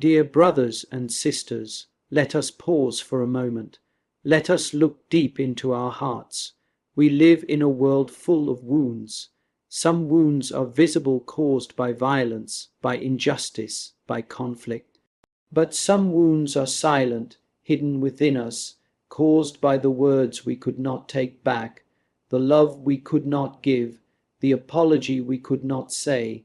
Dear brothers and sisters, let us pause for a moment. Let us look deep into our hearts. We live in a world full of wounds. Some wounds are visible, caused by violence, by injustice, by conflict. But some wounds are silent, hidden within us, caused by the words we could not take back, the love we could not give, the apology we could not say.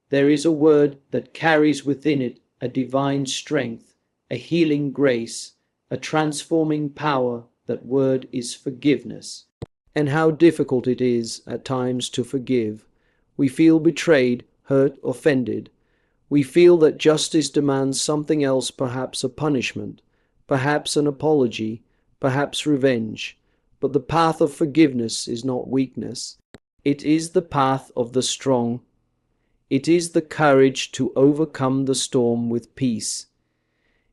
There is a word that carries within it a divine strength, a healing grace, a transforming power. That word is forgiveness. And how difficult it is at times to forgive. We feel betrayed, hurt, offended. We feel that justice demands something else, perhaps a punishment, perhaps an apology, perhaps revenge. But the path of forgiveness is not weakness. It is the path of the strong. It is the courage to overcome the storm with peace.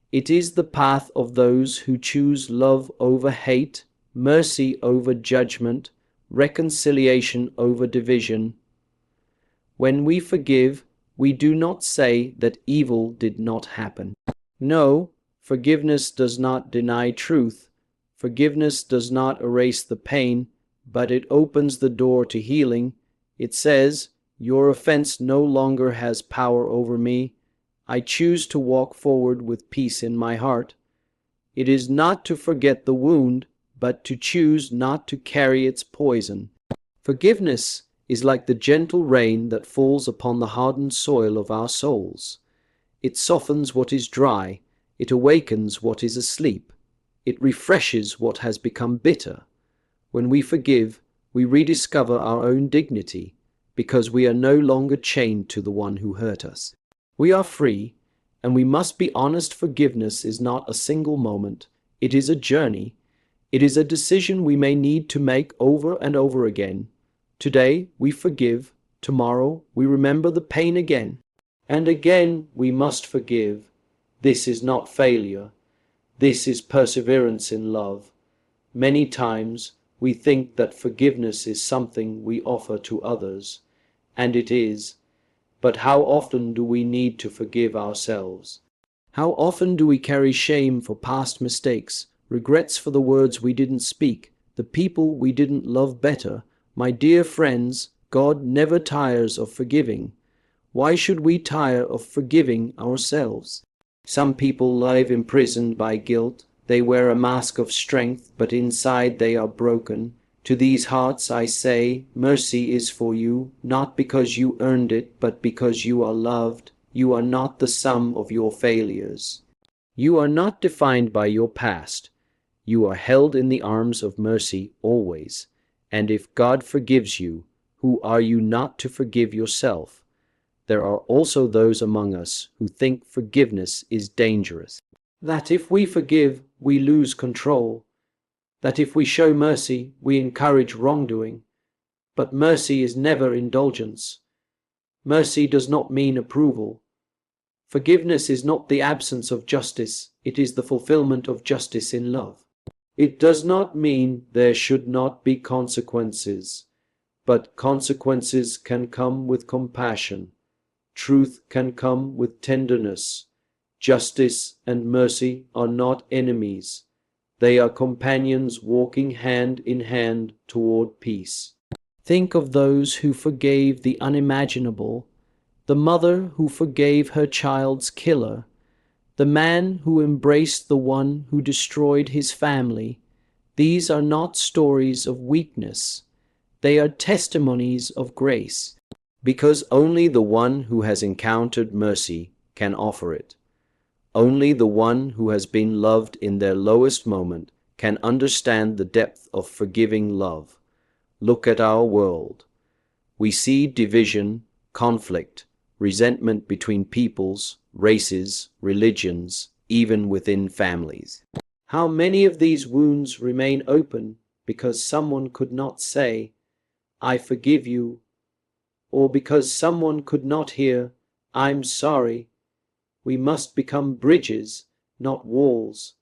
It is the path of those who choose love over hate, mercy over judgment, reconciliation over division. When we forgive, we do not say that evil did not happen. No, forgiveness does not deny truth. Forgiveness does not erase the pain, but it opens the door to healing. It says, "Your offense no longer has power over me. I choose to walk forward with peace in my heart." It is not to forget the wound, but to choose not to carry its poison. Forgiveness is like the gentle rain that falls upon the hardened soil of our souls. It softens what is dry. It awakens what is asleep. It refreshes what has become bitter. When we forgive, we rediscover our own dignity, because we are no longer chained to the one who hurt us. We are free, and we must be honest. Forgiveness is not a single moment. It is a journey. It is a decision we may need to make over and over again. Today we forgive. Tomorrow we remember the pain again. And again we must forgive. This is not failure. This is perseverance in love. Many times we think that forgiveness is something we offer to others, and it is. But how often do we need to forgive ourselves? How often do we carry shame for past mistakes, regrets for the words we didn't speak, the people we didn't love better? My dear friends, God never tires of forgiving. Why should we tire of forgiving ourselves? Some people live imprisoned by guilt. They wear a mask of strength, but inside they are broken. To these hearts I say, mercy is for you, not because you earned it, but because you are loved. You are not the sum of your failures. You are not defined by your past. You are held in the arms of mercy always. And if God forgives you, who are you not to forgive yourself? There are also those among us who think forgiveness is dangerous. That if we forgive, we lose control. That if we show mercy, we encourage wrongdoing. But mercy is never indulgence. Mercy does not mean approval. Forgiveness is not the absence of justice. It is the fulfillment of justice in love. It does not mean there should not be consequences, but consequences can come with compassion. Truth can come with tenderness. Justice and mercy are not enemies. They are companions walking hand in hand toward peace. Think of those who forgave the unimaginable, the mother who forgave her child's killer, the man who embraced the one who destroyed his family. These are not stories of weakness. They are testimonies of grace, because only the one who has encountered mercy can offer it. Only the one who has been loved in their lowest moment can understand the depth of forgiving love. Look at our world. We see division, conflict, resentment between peoples, races, religions, even within families. How many of these wounds remain open because someone could not say, "I forgive you," or because someone could not hear, "I'm sorry." We must become bridges, not walls.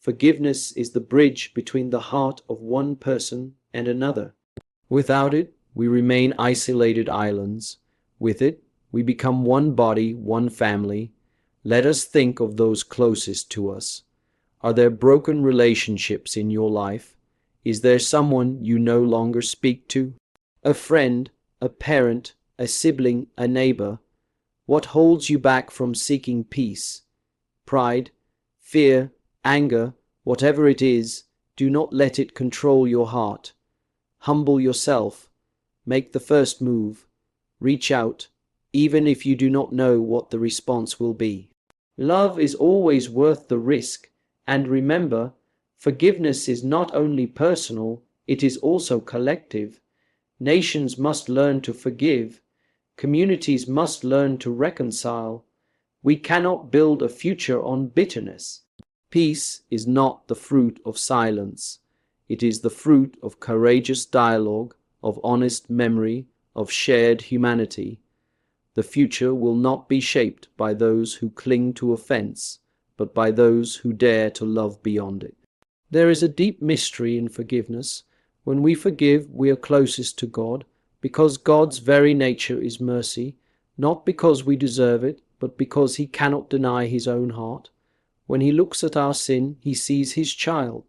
Forgiveness is the bridge between the heart of one person and another. Without it, we remain isolated islands. With it, we become one body, one family. Let us think of those closest to us. Are there broken relationships in your life? Is there someone you no longer speak to? A friend, a parent, a sibling, a neighbor? What holds you back from seeking peace? Pride, fear, anger, whatever it is, do not let it control your heart. Humble yourself. Make the first move. Reach out, even if you do not know what the response will be. Love is always worth the risk, and remember, forgiveness is not only personal, it is also collective. Nations must learn to forgive. Communities must learn to reconcile. We cannot build a future on bitterness. Peace is not the fruit of silence. It is the fruit of courageous dialogue, of honest memory, of shared humanity. The future will not be shaped by those who cling to offense, but by those who dare to love beyond it. There is a deep mystery in forgiveness. When we forgive, we are closest to God, because God's very nature is mercy, not because we deserve it, but because he cannot deny his own heart. When he looks at our sin, he sees his child.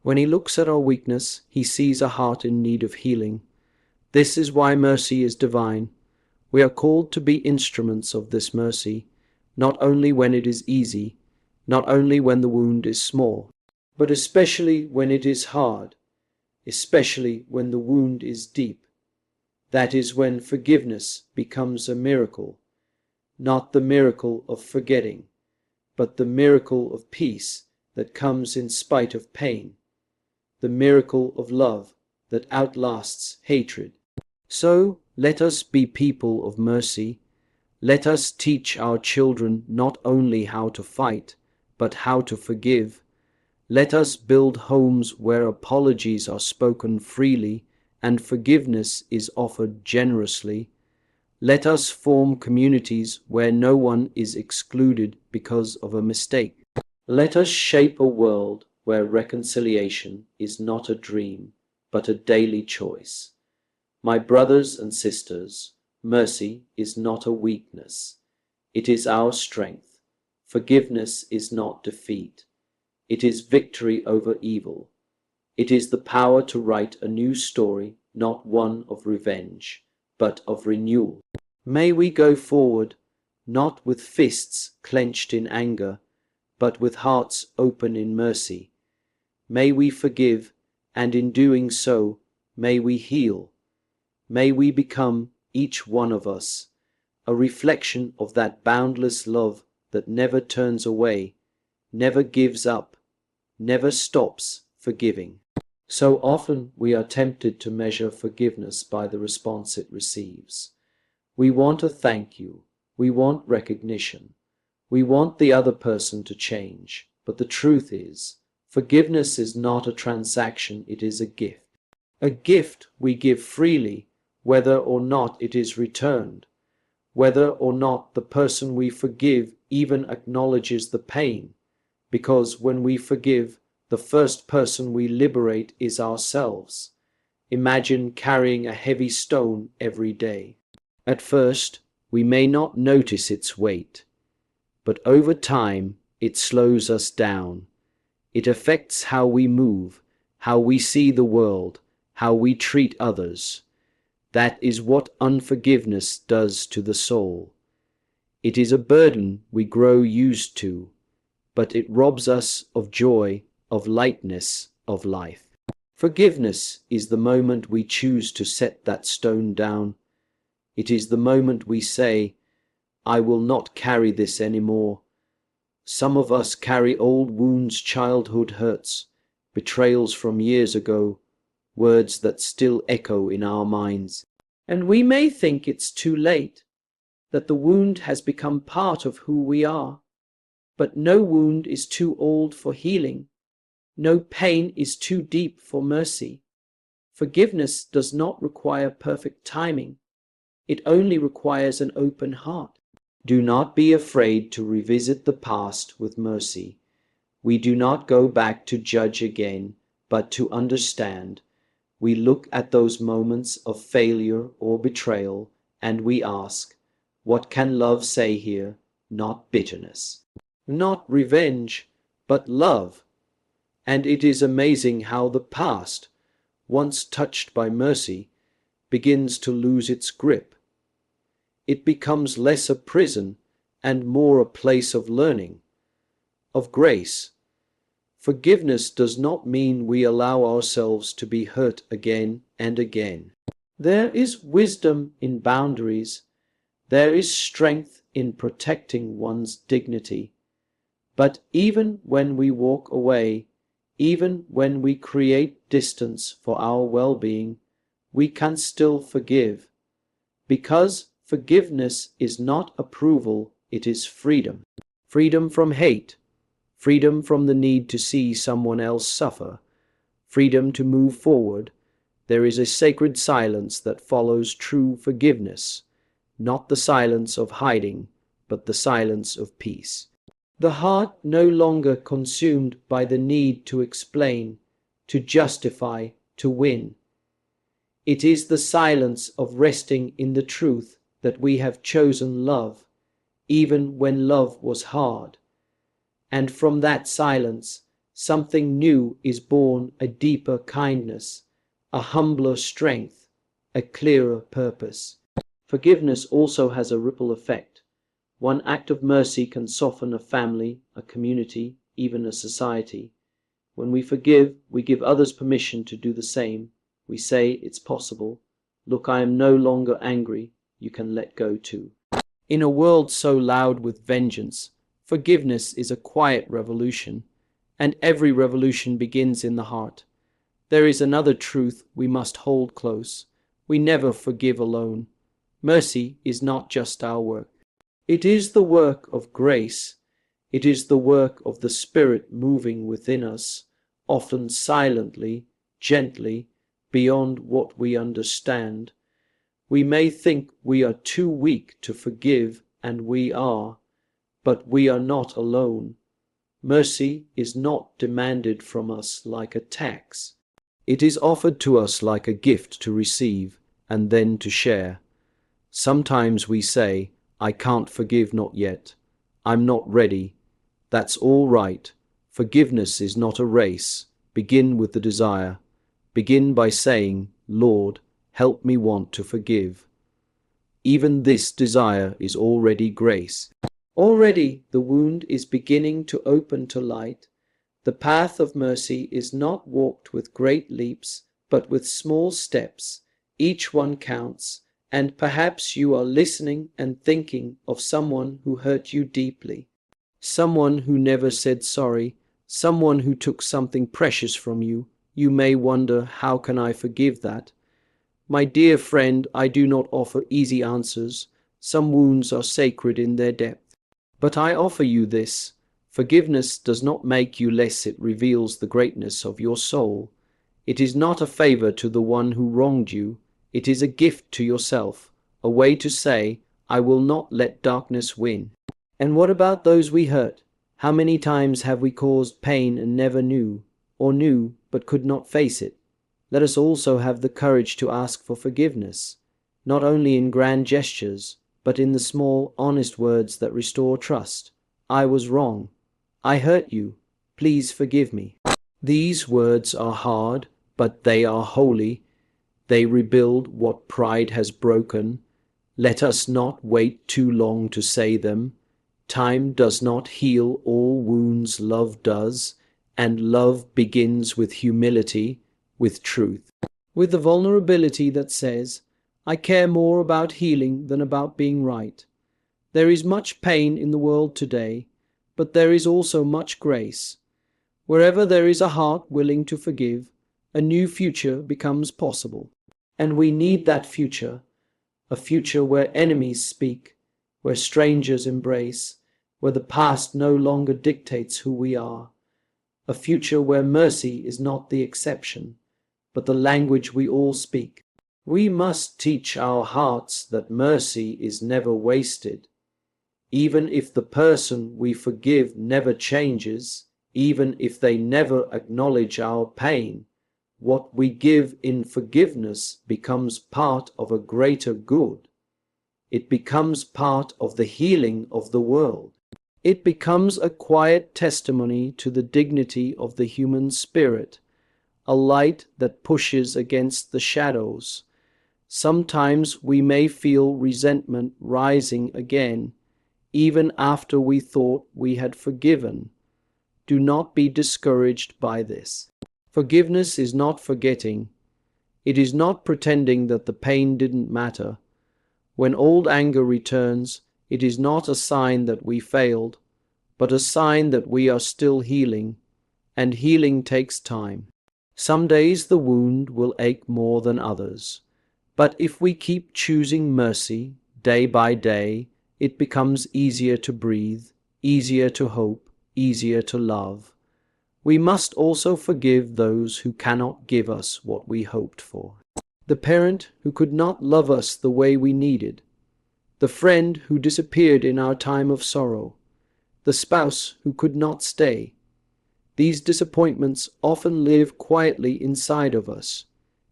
When he looks at our weakness, he sees a heart in need of healing. This is why mercy is divine. We are called to be instruments of this mercy, not only when it is easy, not only when the wound is small, but especially when it is hard, especially when the wound is deep. That is when forgiveness becomes a miracle, not the miracle of forgetting, but the miracle of peace that comes in spite of pain, the miracle of love that outlasts hatred. So let us be people of mercy. Let us teach our children not only how to fight, but how to forgive. Let us build homes where apologies are spoken freely and forgiveness is offered generously. Let us form communities where no one is excluded because of a mistake. Let us shape a world where reconciliation is not a dream, but a daily choice. My brothers and sisters, mercy is not a weakness. It is our strength. Forgiveness is not defeat. It is victory over evil. It is the power to write a new story, not one of revenge, but of renewal. May we go forward, not with fists clenched in anger, but with hearts open in mercy. May we forgive, and in doing so, may we heal. May we become, each one of us, a reflection of that boundless love that never turns away, never gives up, never stops forgiving. So often we are tempted to measure forgiveness by the response it receives. We want a thank you. We want recognition. We want the other person to change. But the truth is, forgiveness is not a transaction, it is a gift. A gift we give freely, whether or not it is returned, whether or not the person we forgive even acknowledges the pain, because when we forgive, the first person we liberate is ourselves. Imagine carrying a heavy stone every day. At first, we may not notice its weight, but over time, it slows us down. It affects how we move, how we see the world, how we treat others. That is what unforgiveness does to the soul. It is a burden we grow used to, but it robs us of joy, of lightness, of life. Forgiveness is the moment we choose to set that stone down. It is the moment we say, I will not carry this anymore. Some of us carry old wounds, childhood hurts, betrayals from years ago, words that still echo in our minds. And we may think it's too late, that the wound has become part of who we are. But no wound is too old for healing. No pain is too deep for mercy. Forgiveness does not require perfect timing. It only requires an open heart. Do not be afraid to revisit the past with mercy. We do not go back to judge again, but to understand. We look at those moments of failure or betrayal, and we ask, what can love say here? not bitterness. Not revenge, but love. And it is amazing how the past, once touched by mercy, begins to lose its grip. It becomes less a prison and more a place of learning, of grace. Forgiveness does not mean we allow ourselves to be hurt again and again. There is wisdom in boundaries. There is strength in protecting one's dignity. But even when we walk away, even when we create distance for our well-being, we can still forgive. Because forgiveness is not approval, it is freedom. Freedom from hate. Freedom from the need to see someone else suffer. Freedom to move forward. There is a sacred silence that follows true forgiveness. Not the silence of hiding, but the silence of peace. The heart no longer consumed by the need to explain, to justify, to win. It is the silence of resting in the truth that we have chosen love, even when love was hard. And from that silence, something new is born, a deeper kindness, a humbler strength, a clearer purpose. Forgiveness also has a ripple effect. One act of mercy can soften a family, a community, even a society. When we forgive, we give others permission to do the same. We say, it's possible. Look, I am no longer angry. You can let go too. In a world so loud with vengeance, forgiveness is a quiet revolution, and every revolution begins in the heart. There is another truth we must hold close. We never forgive alone. Mercy is not just our work. It is the work of grace. It is the work of the Spirit moving within us, often silently, gently, beyond what we understand. We may think we are too weak to forgive, and we are, but we are not alone. Mercy is not demanded from us like a tax. It is offered to us like a gift to receive and then to share. Sometimes we say, I can't forgive, not yet. I'm not ready. That's all right. Forgiveness is not a race. Begin with the desire. Begin by saying, Lord, help me want to forgive. Even this desire is already grace. Already the wound is beginning to open to light. The path of mercy is not walked with great leaps, but with small steps. Each one counts. And perhaps you are listening and thinking of someone who hurt you deeply, someone who never said sorry, someone who took something precious from you. You may wonder, how can I forgive that? My dear friend, I do not offer easy answers. Some wounds are sacred in their depth. But I offer you this. Forgiveness does not make you less, it reveals the greatness of your soul. It is not a favor to the one who wronged you. It is a gift to yourself, a way to say, I will not let darkness win. And what about those we hurt? How many times have we caused pain and never knew, or knew but could not face it? Let us also have the courage to ask for forgiveness, not only in grand gestures, but in the small, honest words that restore trust. I was wrong. I hurt you. Please forgive me. These words are hard, but they are holy. They rebuild what pride has broken. Let us not wait too long to say them. Time does not heal all wounds, love does, and love begins with humility, with truth, with the vulnerability that says, I care more about healing than about being right. There is much pain in the world today, but there is also much grace. Wherever there is a heart willing to forgive, a new future becomes possible. And we need that future, a future where enemies speak, where strangers embrace, where the past no longer dictates who we are, a future where mercy is not the exception, but the language we all speak. We must teach our hearts that mercy is never wasted. Even if the person we forgive never changes, even if they never acknowledge our pain, what we give in forgiveness becomes part of a greater good. It becomes part of the healing of the world. It becomes a quiet testimony to the dignity of the human spirit, a light that pushes against the shadows. Sometimes we may feel resentment rising again, even after we thought we had forgiven. Do not be discouraged by this. Forgiveness is not forgetting. It is not pretending that the pain didn't matter. When old anger returns, it is not a sign that we failed, but a sign that we are still healing, and healing takes time. Some days the wound will ache more than others, but if we keep choosing mercy day by day, it becomes easier to breathe, easier to hope, easier to love. We must also forgive those who cannot give us what we hoped for. The parent who could not love us the way we needed, the friend who disappeared in our time of sorrow, the spouse who could not stay. These disappointments often live quietly inside of us,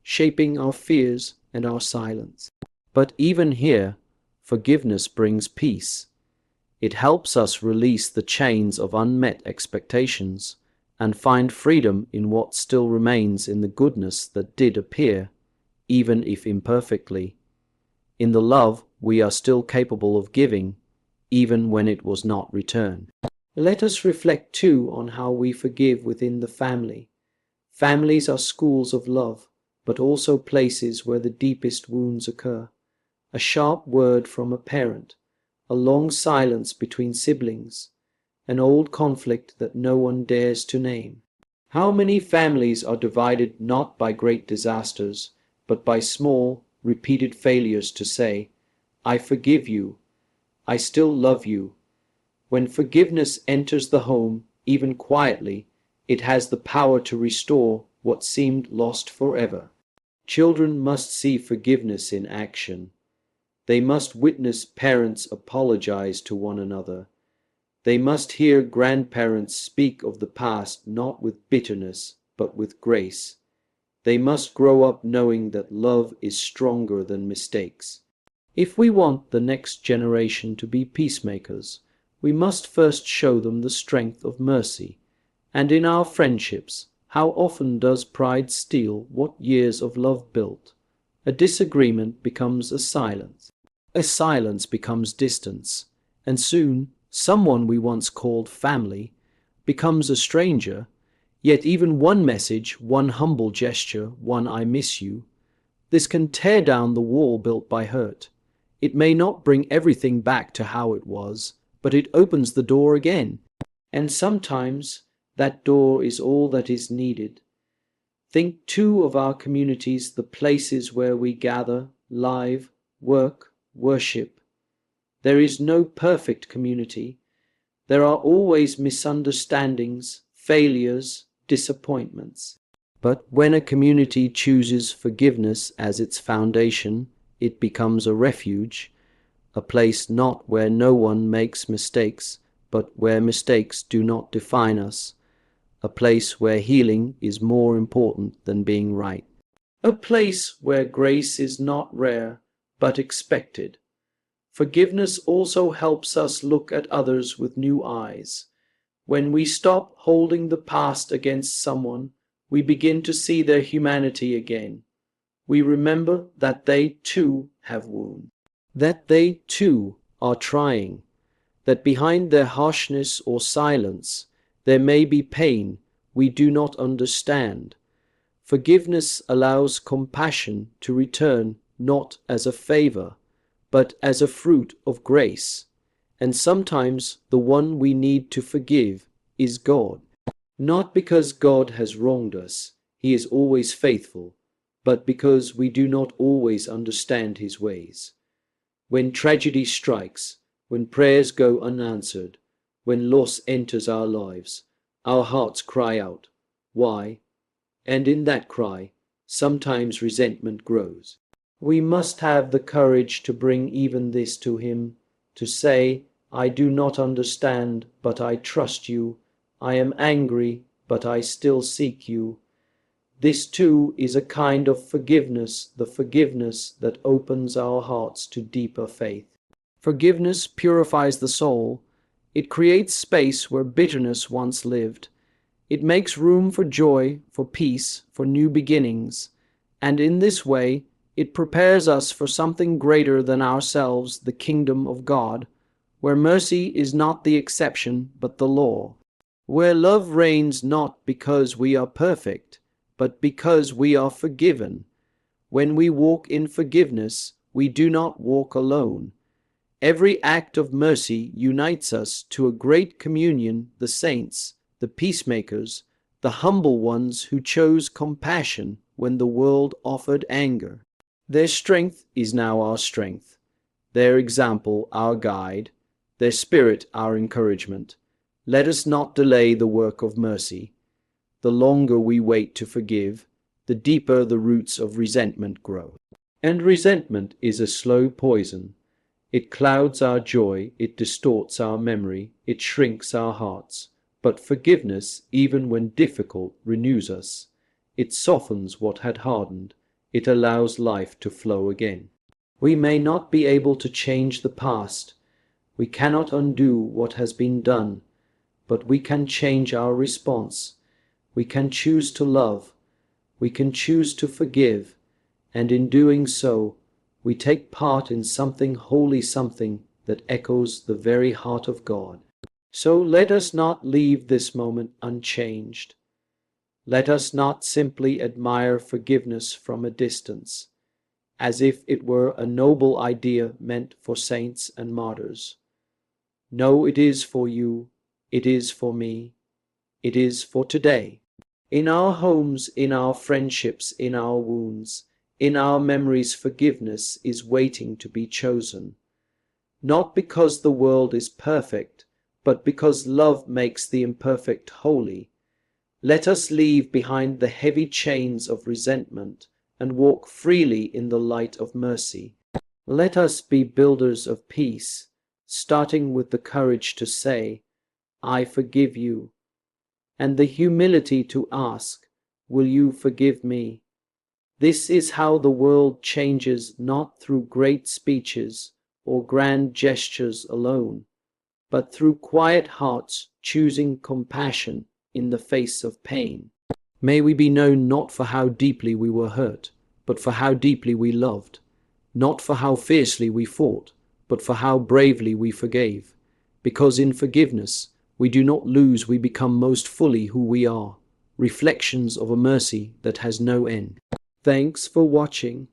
shaping our fears and our silence. But even here, forgiveness brings peace. It helps us release the chains of unmet expectations and find freedom in what still remains in the goodness that did appear, even if imperfectly. In the love we are still capable of giving, even when it was not returned. Let us reflect too on how we forgive within the family. Families are schools of love, but also places where the deepest wounds occur. A sharp word from a parent, a long silence between siblings, an old conflict that no one dares to name. How many families are divided not by great disasters, but by small, repeated failures to say, "I forgive you, I still love you." When forgiveness enters the home, even quietly, it has the power to restore what seemed lost forever. Children must see forgiveness in action. They must witness parents apologize to one another. They must hear grandparents speak of the past not with bitterness, but with grace. They must grow up knowing that love is stronger than mistakes. If we want the next generation to be peacemakers, we must first show them the strength of mercy. And in our friendships, how often does pride steal what years of love built? A disagreement becomes a silence. A silence becomes distance. And soon, someone we once called family becomes a stranger. Yet even one message, one humble gesture, one "I miss you," this can tear down the wall built by hurt. It may not bring everything back to how it was, but it opens the door again. And sometimes that door is all that is needed. Think too of our communities, the places where we gather, live, work, worship. There is no perfect community. There are always misunderstandings, failures, disappointments. But when a community chooses forgiveness as its foundation, it becomes a refuge, a place not where no one makes mistakes, but where mistakes do not define us, a place where healing is more important than being right, a place where grace is not rare, but expected. Forgiveness also helps us look at others with new eyes. When we stop holding the past against someone, we begin to see their humanity again. We remember that they too have wounds, that they too are trying, that behind their harshness or silence there may be pain we do not understand. Forgiveness allows compassion to return not as a favor, but as a fruit of grace. And sometimes the one we need to forgive is God. Not because God has wronged us, He is always faithful, but because we do not always understand His ways. When tragedy strikes, when prayers go unanswered, when loss enters our lives, our hearts cry out, "Why?" And in that cry, sometimes resentment grows. We must have the courage to bring even this to Him, to say, "I do not understand, but I trust you. I am angry, but I still seek you." This too is a kind of forgiveness, the forgiveness that opens our hearts to deeper faith. Forgiveness purifies the soul. It creates space where bitterness once lived. It makes room for joy, for peace, for new beginnings. And in this way, it prepares us for something greater than ourselves, the kingdom of God, where mercy is not the exception but the law, where love reigns not because we are perfect, but because we are forgiven. When we walk in forgiveness, we do not walk alone. Every act of mercy unites us to a great communion, the saints, the peacemakers, the humble ones who chose compassion when the world offered anger. Their strength is now our strength, their example our guide, their spirit our encouragement. Let us not delay the work of mercy. The longer we wait to forgive, the deeper the roots of resentment grow. And resentment is a slow poison. It clouds our joy, it distorts our memory, it shrinks our hearts. But forgiveness, even when difficult, renews us. It softens what had hardened. It allows life to flow again. We may not be able to change the past. We cannot undo what has been done. But we can change our response. We can choose to love. We can choose to forgive. And in doing so, we take part in something holy, something that echoes the very heart of God. So let us not leave this moment unchanged. Let us not simply admire forgiveness from a distance, as if it were a noble idea meant for saints and martyrs. No, it is for you, it is for me, it is for today. In our homes, in our friendships, in our wounds, in our memories, forgiveness is waiting to be chosen. Not because the world is perfect, but because love makes the imperfect holy. Let us leave behind the heavy chains of resentment and walk freely in the light of mercy. Let us be builders of peace, starting with the courage to say, I forgive you, and the humility to ask, will you forgive me? This is how the world changes, not through great speeches or grand gestures alone, but through quiet hearts choosing compassion in the face of pain. May we be known not for how deeply we were hurt, but for how deeply we loved, not for how fiercely we fought, but for how bravely we forgave. Because in forgiveness, we do not lose, we become most fully who we are, reflections of a mercy that has no end. Thanks for watching.